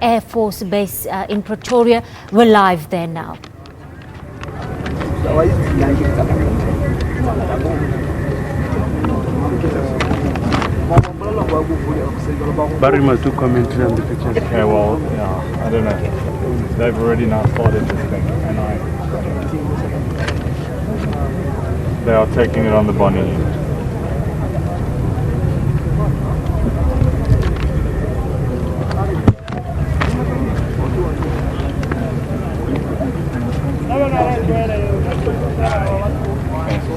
Air Force Base in Pretoria. We're live there now. Barry must do commentary on the pictures. Okay, well, yeah, I don't know. They've already now started this thing, and they are taking it on the Bonnie.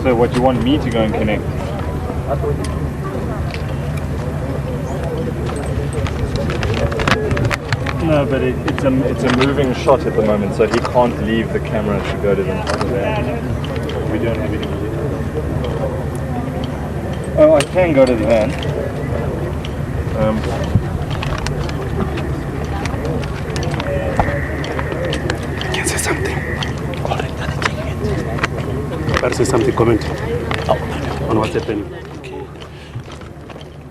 So what, you want me to go and connect? No, but it's a moving shot at the moment, so he can't leave the camera to go to them. We don't have any. Oh, I can go to the van. I can say something. Better say something, comment on what's happening.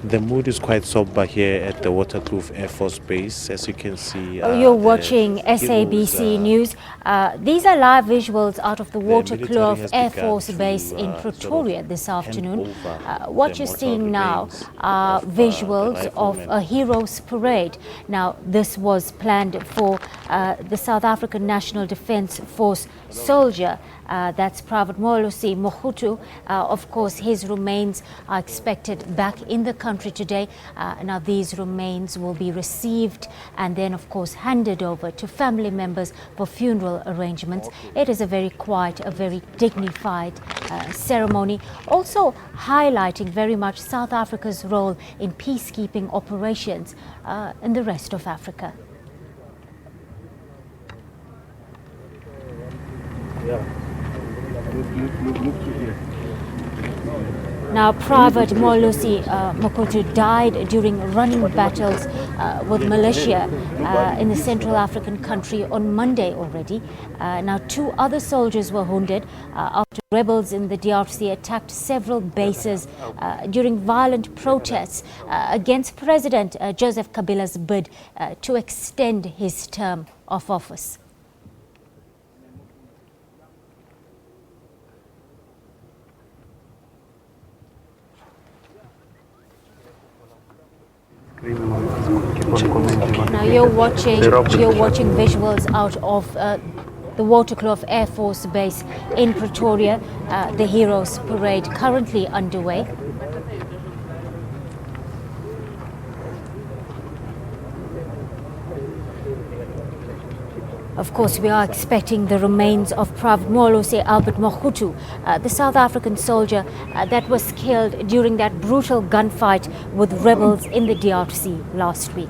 The mood is quite sober here at the Waterkloof Air Force Base, as you can see. You're watching SABC News. These are live visuals out of the Waterkloof Air Force Base in Pretoria this afternoon. What you're seeing now are visuals of a hero's parade. Now, this was planned for the South African National Defence Force soldier. That's Private Moalusi Mokhutu. Of course, his remains are expected back in the country today. Now, these remains will be received and then, of course, handed over to family members for funeral arrangements. It is a very quiet, a very dignified ceremony, also highlighting very much South Africa's role in peacekeeping operations in the rest of Africa. Now, Private Moalusi Mokhutu died during running battles with militia in the Central African country on Monday already. Now, 2 other soldiers were wounded after rebels in the DRC attacked several bases during violent protests against President Joseph Kabila's bid to extend his term of office. Now you're watching visuals out of the Waterkloof Air Force Base in Pretoria. The Heroes Parade currently underway. Of course, we are expecting the remains of Private Moalusi Mokhutu, the South African soldier that was killed during that brutal gunfight with rebels in the DRC last week.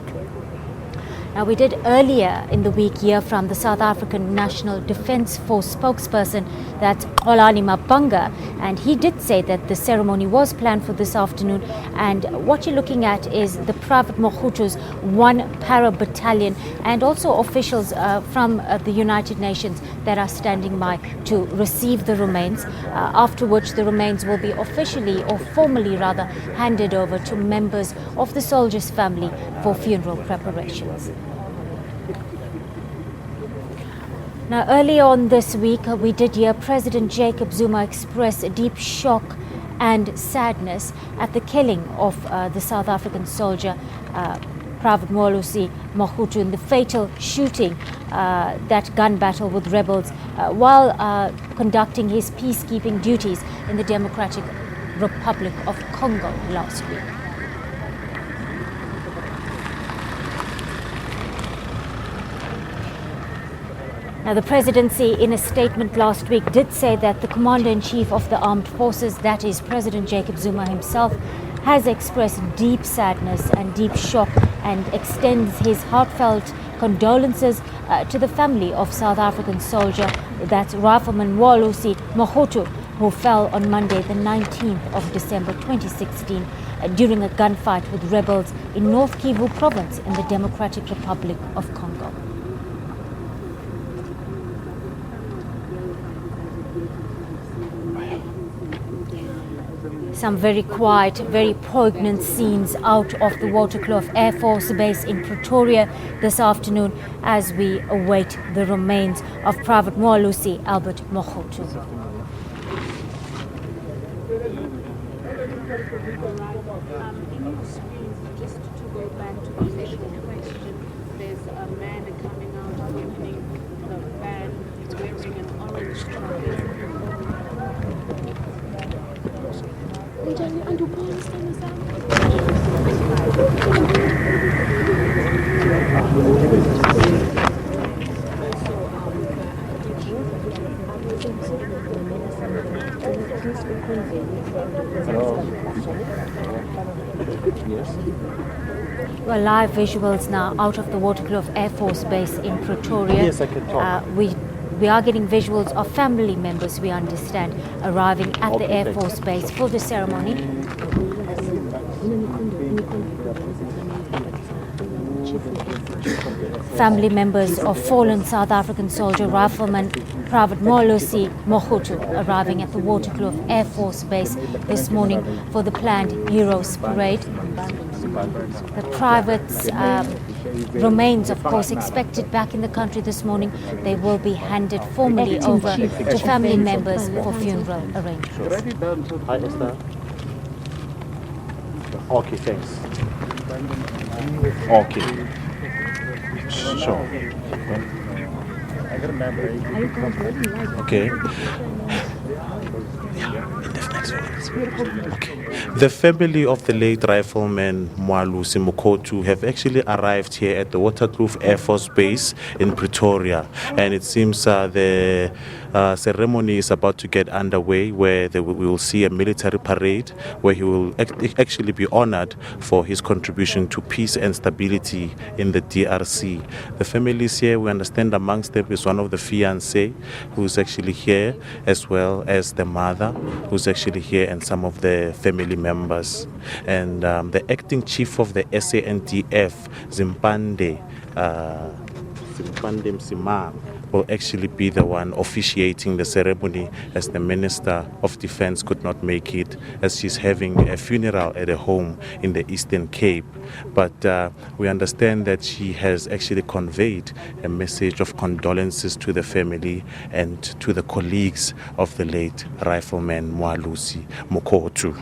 Now, we did earlier in the week hear from the South African National Defence Force spokesperson, that's Olani Mapanga, and he did say that the ceremony was planned for this afternoon, and what you're looking at is the Private Mokhutu's 1 para battalion and also officials from the United Nations that are standing by to receive the remains, after which the remains will be officially or formally rather handed over to members of the soldier's family for funeral preparations. Now, earlier on this week, we did hear President Jacob Zuma express deep shock and sadness at the killing of the South African soldier, Private Moalusi Mokhutu, in the fatal shooting, that gun battle with rebels, while conducting his peacekeeping duties in the Democratic Republic of Congo last week. Now, the presidency, in a statement last week, did say that the Commander-in-Chief of the Armed Forces, that is President Jacob Zuma himself, has expressed deep sadness and deep shock and extends his heartfelt condolences to the family of South African soldier, that's Rifleman Moalusi Mokhutu, who fell on Monday, the 19th of December 2016, during a gunfight with rebels in North Kivu province in the Democratic Republic of Congo. Some very quiet, very poignant scenes out of the Waterkloof Air Force Base in Pretoria this afternoon as we await the remains of Private Moalusi Mokhutu. Just to go back to the initial question, there's a man coming out opening the van wearing an orange Well, live visuals now out of the Waterkloof Air Force Base in Pretoria. Yes, I can talk. We are getting visuals of family members, we understand, arriving at the Air Force Base for the ceremony. Family members of fallen South African soldier rifleman Private Moalusi Mokhutu arriving at the Waterkloof Air Force Base this morning for the planned Heroes Parade. The private's remains, of course, expected back in the country this morning. They will be handed formally over to family members for funeral arrangements. Hi, Esther. Okay, thanks. Okay. Sure. Okay. Okay. The family of the late rifleman Moalusi Mokhutu have actually arrived here at the Waterkloof Air Force Base in Pretoria, and it seems the ceremony is about to get underway, where we will see a military parade where he will actually be honored for his contribution to peace and stability in the DRC. The families here, we understand amongst them is one of the fiancé who's actually here, as well as the mother who's actually here, and some of the family members. And the acting chief of the SANDF, Zimpande Msimang, will actually be the one officiating the ceremony, as the Minister of Defense could not make it, as she's having a funeral at a home in the Eastern Cape. But we understand that she has actually conveyed a message of condolences to the family and to the colleagues of the late rifleman Moalusi Mokhutu.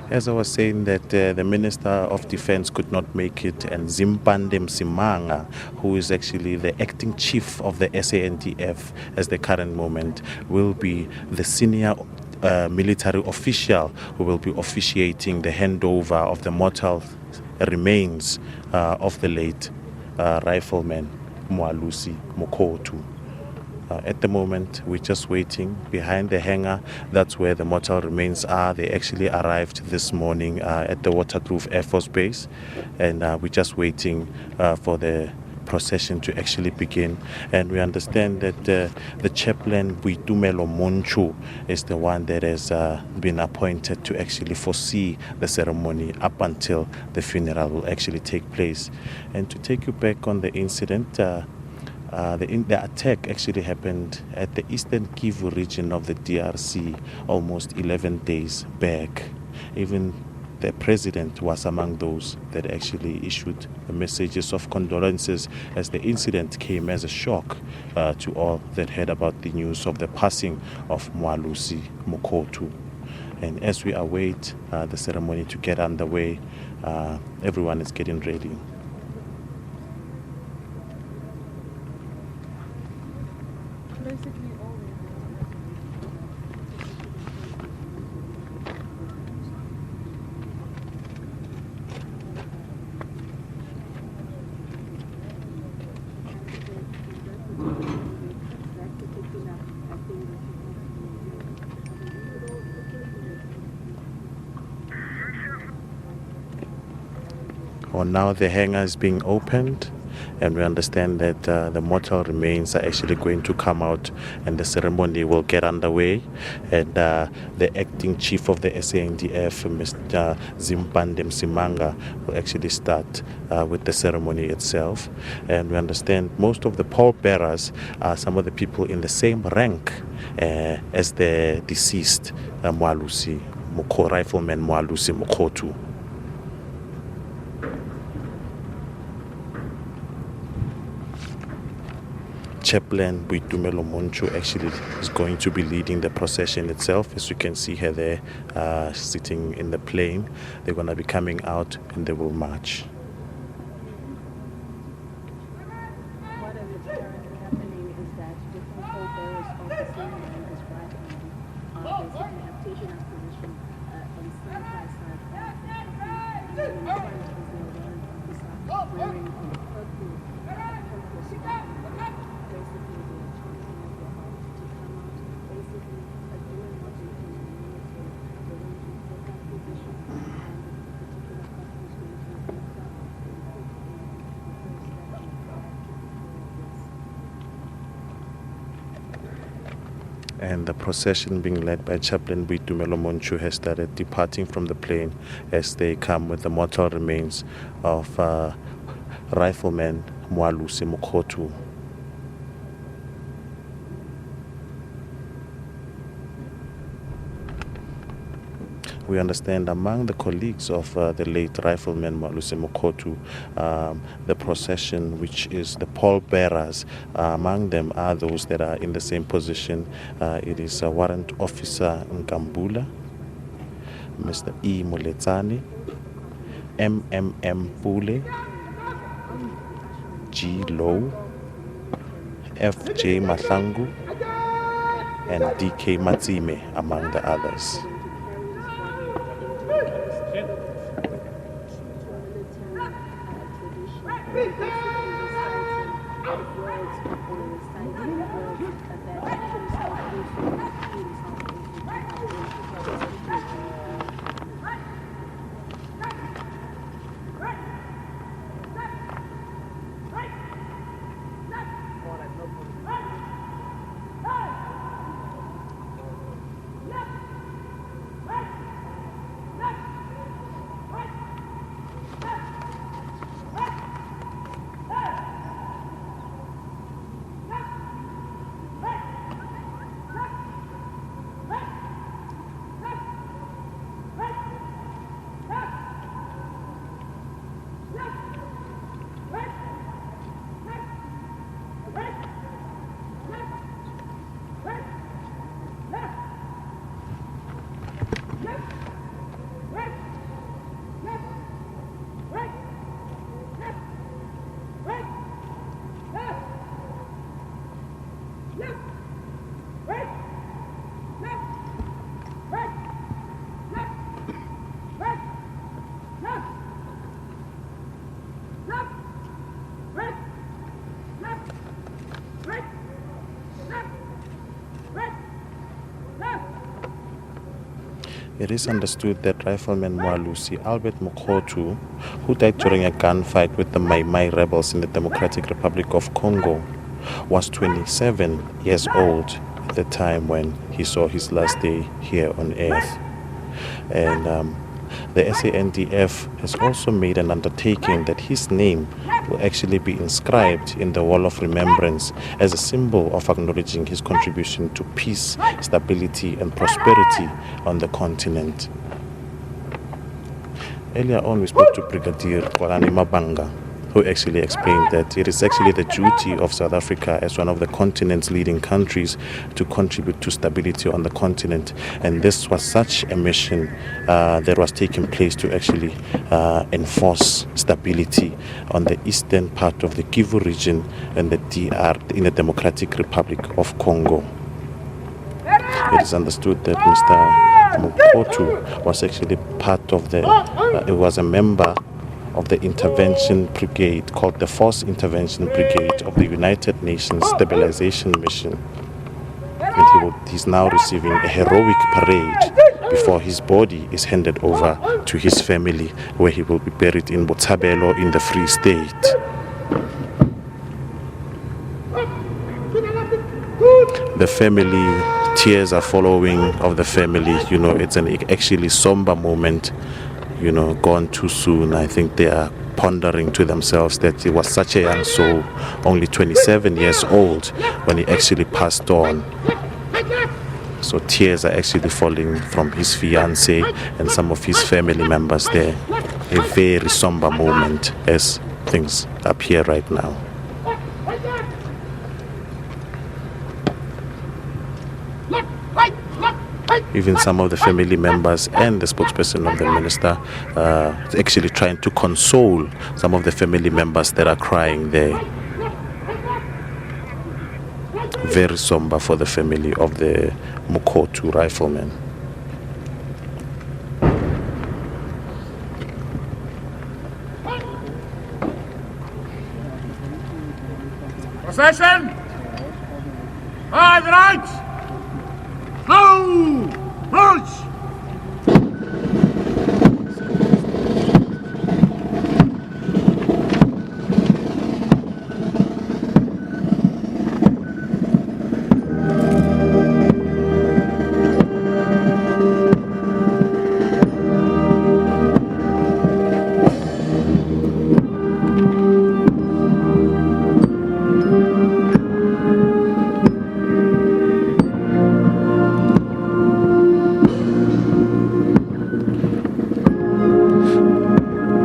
As I was saying, that the Minister of Defense could not make it, and Zimpande Msimang, who is actually the acting chief of the SANDF at the current moment, will be the senior military official who will be officiating the handover of the mortal remains of the late rifleman Moalusi Mokhutu. At the moment, we're just waiting behind the hangar. That's where the mortal remains are. They actually arrived this morning at the Waterkloof Air Force Base, and we're just waiting for the procession to actually begin. And we understand that the chaplain Botsabelo Free State is the one that has been appointed to actually foresee the ceremony up until the funeral will actually take place. And to take you back on the incident, the attack actually happened at the Eastern Kivu region of the DRC almost 11 days back. Even the president was among those that actually issued the messages of condolences, as the incident came as a shock to all that heard about the news of the passing of Moalusi Mokhutu. And as we await the ceremony to get underway, everyone is getting ready. Or now the hangar is being opened, and we understand that the mortal remains are actually going to come out, and the ceremony will get underway. And the acting chief of the SANDF, Mr. Zimpande Msimanga, will actually start with the ceremony itself. And we understand most of the pallbearers are some of the people in the same rank as the deceased Rifleman Moalusi Mokhutu. Chaplain Botsabelo Free actually is going to be leading the procession itself. As you can see her there, sitting in the plane. They're going to be coming out and they will march. What is currently happening is that different pallbearers of the same rank as Riflemen basically have taken up position on side by side of the coffin. In front is the warrant officer wearing a purple scarf. Basically, they are chanting as they're about to come out. Basically, doing what they do in the military. They're going to take up position, and the particular coffin is going to be picked up and put in the first statue prior to the this. And the procession being led by Chaplain Botsabelo Free has started departing from the plane as they come with the mortal remains of Rifleman Moalusi Mokhutu. We understand among the colleagues of the late Rifleman Moalusi Mokhutu, the procession, which is the pallbearers, among them are those that are in the same position. It is Warrant Officer Nkambula, Mr. E. Moletsani, M.M.M. Pule, G. Low, F.J. Mahlangu, and D.K. Matsime, among the others. It is understood that Rifleman Moalusi Albert Mokhutu, who died during a gunfight with the Mai Mai rebels in the Democratic Republic of Congo, was 27 years old at the time when he saw his last day here on earth. And the SANDF has also made an undertaking that his name will actually be inscribed in the Wall of Remembrance as a symbol of acknowledging his contribution to peace, stability and prosperity on the continent. Earlier on we spoke to Brigadier Kolani Mabanga, who actually explained that it is actually the duty of South Africa as one of the continent's leading countries to contribute to stability on the continent. And this was such a mission that was taking place to actually enforce stability on the eastern part of the Kivu region and the DR in the Democratic Republic of Congo. It is understood that Mr. Mokhutu was actually part of it was a member of the intervention brigade called the Force Intervention Brigade of the United Nations Stabilization Mission. And he's now receiving a heroic parade before his body is handed over to his family, where he will be buried in Botsabelo in the Free State. The family, tears are following of the family. You know, it's an actually somber moment, you know, gone too soon. I think they are pondering to themselves that he was such a young soul, only 27 years old when he actually passed on. So tears are actually falling from his fiancée and some of his family members there. A very somber moment as things appear right now. Even some of the family members and the spokesperson of the minister actually trying to console some of the family members that are crying there. Very somber for the family of the Mokhutu riflemen. Possession! Right! Slow! March!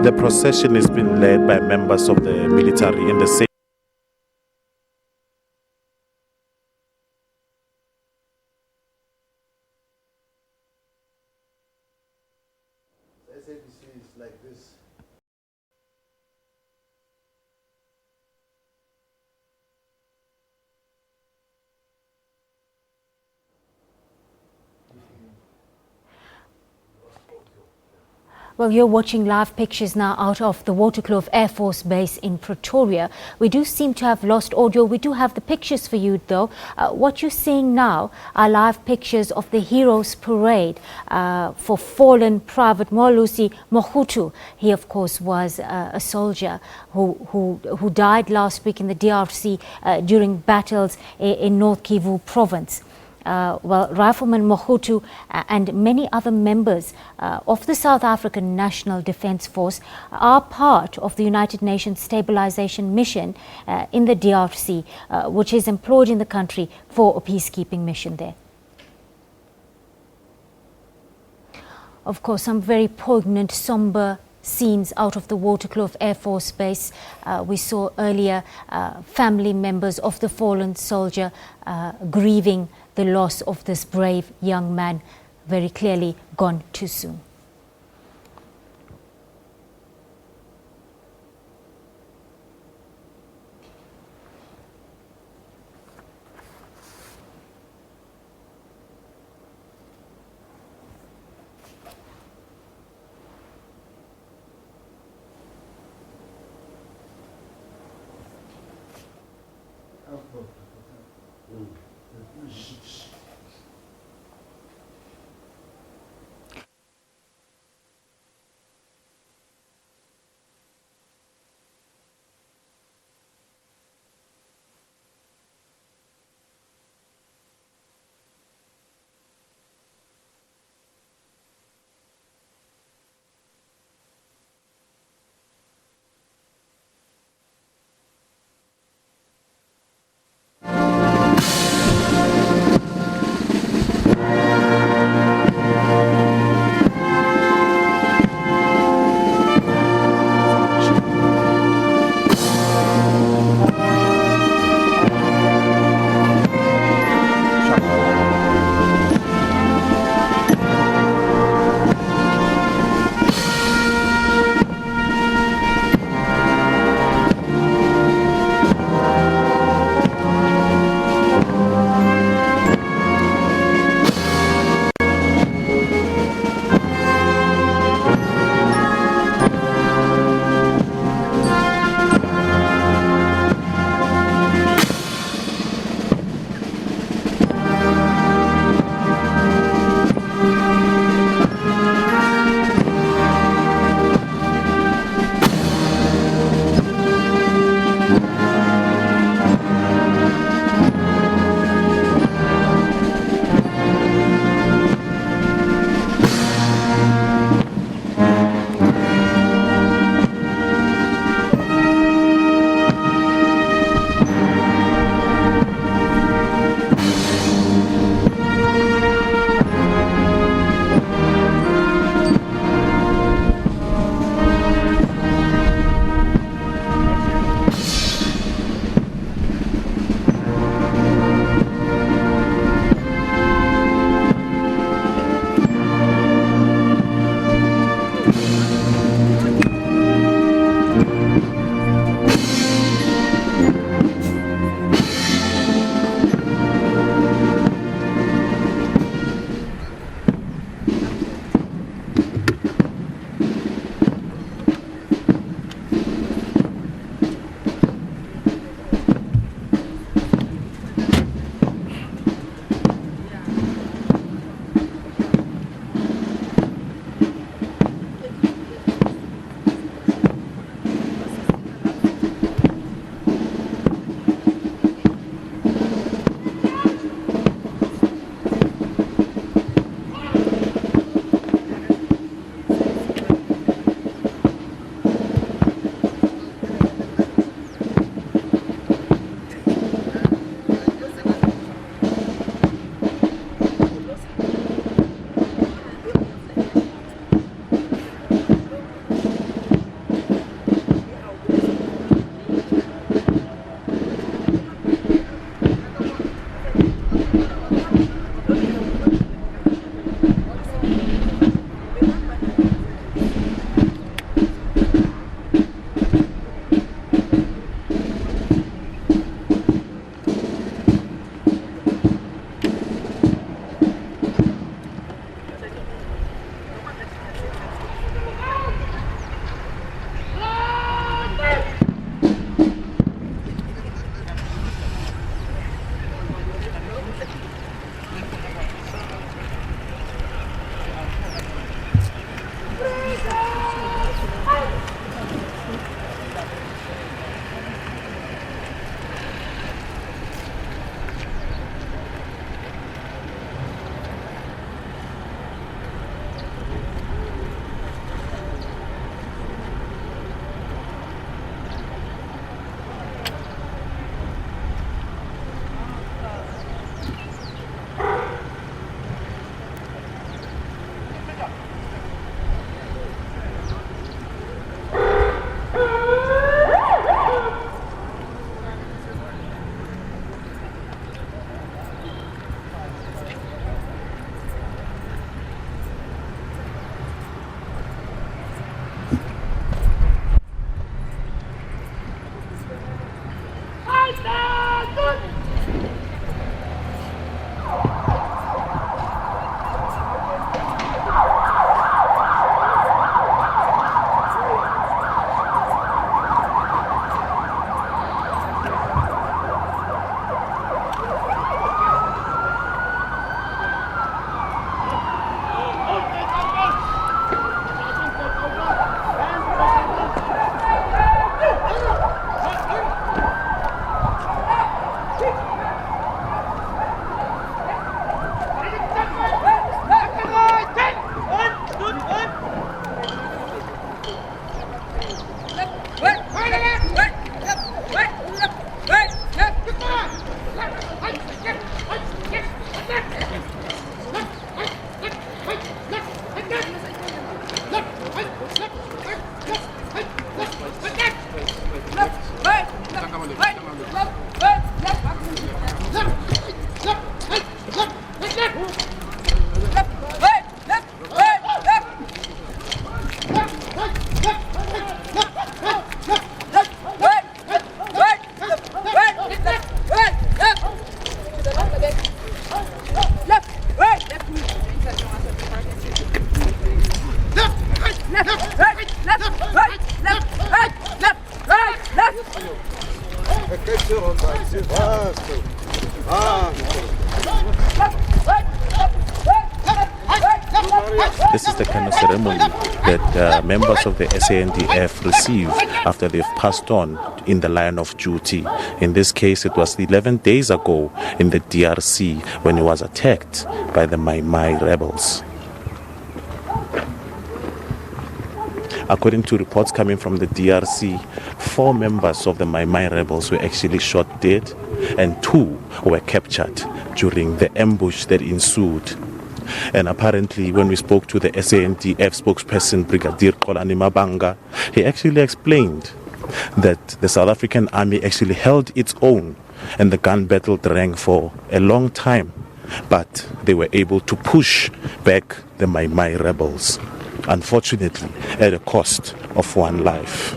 The procession is being led by members of the military in the same. SABC is like this. Well, you're watching live pictures now out of the Waterkloof Air Force Base in Pretoria. We do seem to have lost audio. We do have the pictures for you, though. What you're seeing now are live pictures of the Heroes Parade for fallen Private Moalusi Mokhutu. He, of course, was a soldier who died last week in the DRC during battles in North Kivu province. Well, Rifleman Mokhutu and many other members of the South African National Defence Force are part of the United Nations Stabilization Mission in the DRC, which is employed in the country for a peacekeeping mission there. Of course, some very poignant, somber scenes out of the Waterkloof Air Force Base. We saw earlier family members of the fallen soldier grieving the loss of this brave young man, very clearly gone too soon. This is the kind of ceremony that members of the SANDF receive after they've passed on in the line of duty. In this case, it was 11 days ago in the DRC when he was attacked by the Mai Mai rebels. According to reports coming from the DRC, 4 members of the Mai Mai rebels were actually shot dead and 2 were captured during the ambush that ensued. And apparently, when we spoke to the SANDF spokesperson, Brigadier Kolani Mabanga, he actually explained that the South African army actually held its own and the gun battle rang for a long time, but they were able to push back the Mai Mai rebels, unfortunately at a cost of 1 life.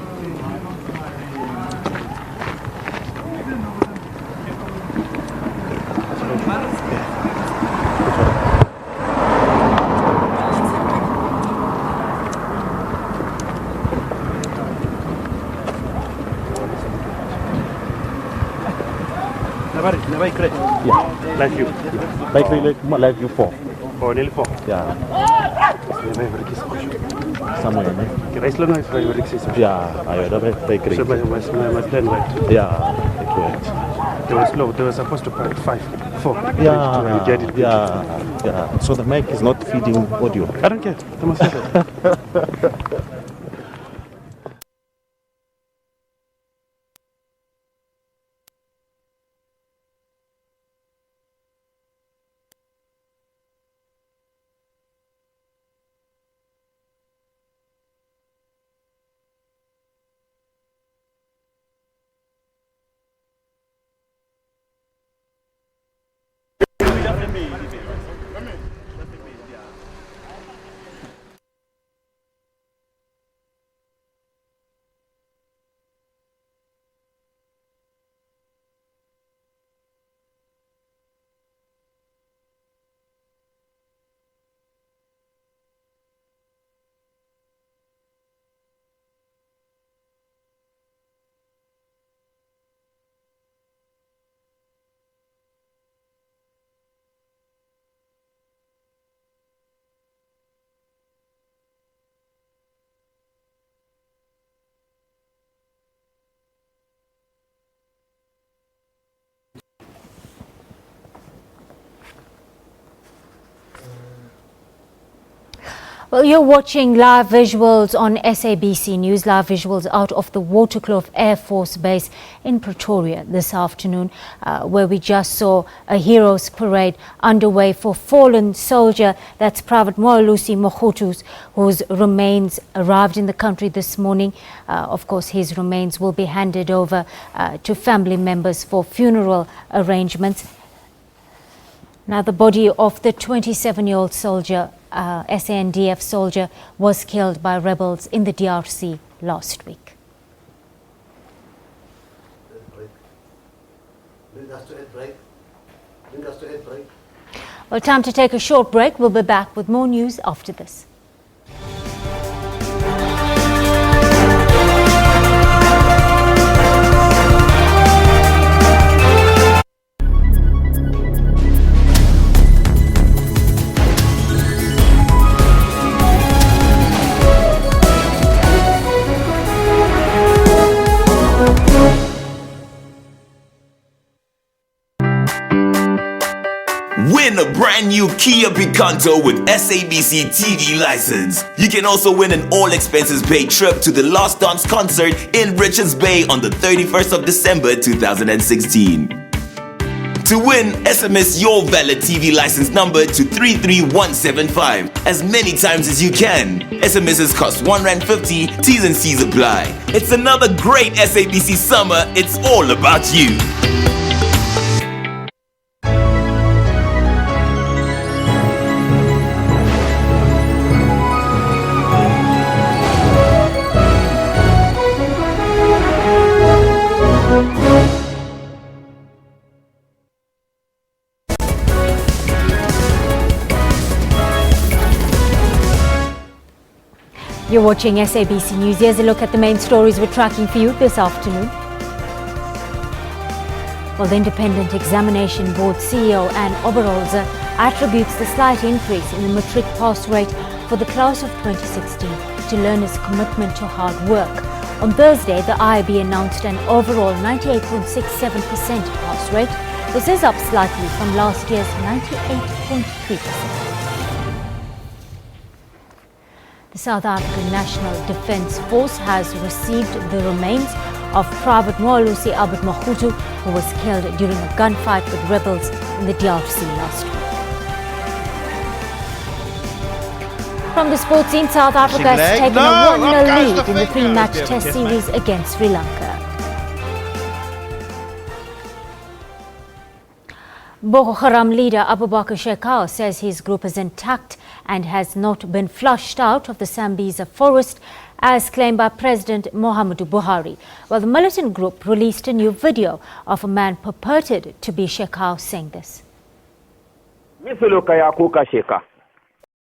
Yeah, like you. Like you 4. Oh, nearly 4. Yeah. Somewhere, man. Yeah, I would have very great. So my plan worked. Yeah, it worked. They were slow. They were supposed to put 5, 4. Yeah, to get it. yeah. So the mic is not feeding audio. I don't care. They must have it. Well, you're watching live visuals on SABC News, live visuals out of the Waterkloof Air Force Base in Pretoria this afternoon, where we just saw a heroes parade underway for fallen soldier, that's Private Moalusi Mokhutu, whose remains arrived in the country this morning. Of course, his remains will be handed over to family members for funeral arrangements. Now, the body of the 27-year-old soldier, SANDF soldier, was killed by rebels in the DRC last week. Well, time to take a short break. We'll be back with more news after this. Win a brand new Kia Picanto with SABC TV license. You can also win an all-expenses-paid trip to the Last Dance concert in Richards Bay on the 31st of December 2016. To win, SMS your valid TV license number to 33175 as many times as you can. SMSs cost R1.50, T's and C's apply. It's another great SABC summer. It's all about you. You're watching SABC News. Here's a look at the main stories we're tracking for you this afternoon. Well, the Independent Examination Board CEO Anne Oberholzer attributes the slight increase in the matric pass rate for the class of 2016 to learn his commitment to hard work. On Thursday, the IIB announced an overall 98.67% pass rate. This is up slightly from last year's 98.3%. The South African National Defence Force has received the remains of Private Moalusi Mokhutu, who was killed during a gunfight with rebels in the DRC last week. From the sports scene, South Africa has taken a 1-0 lead in the 3-match test series against Sri Lanka. Boko Haram leader Abubakar Shekau says his group is intact and has not been flushed out of the Sambisa forest, as claimed by President Muhammadu Buhari. Well, the militant group released a new video of a man purported to be Shekau saying this. Misiluka ya kuka Sheka.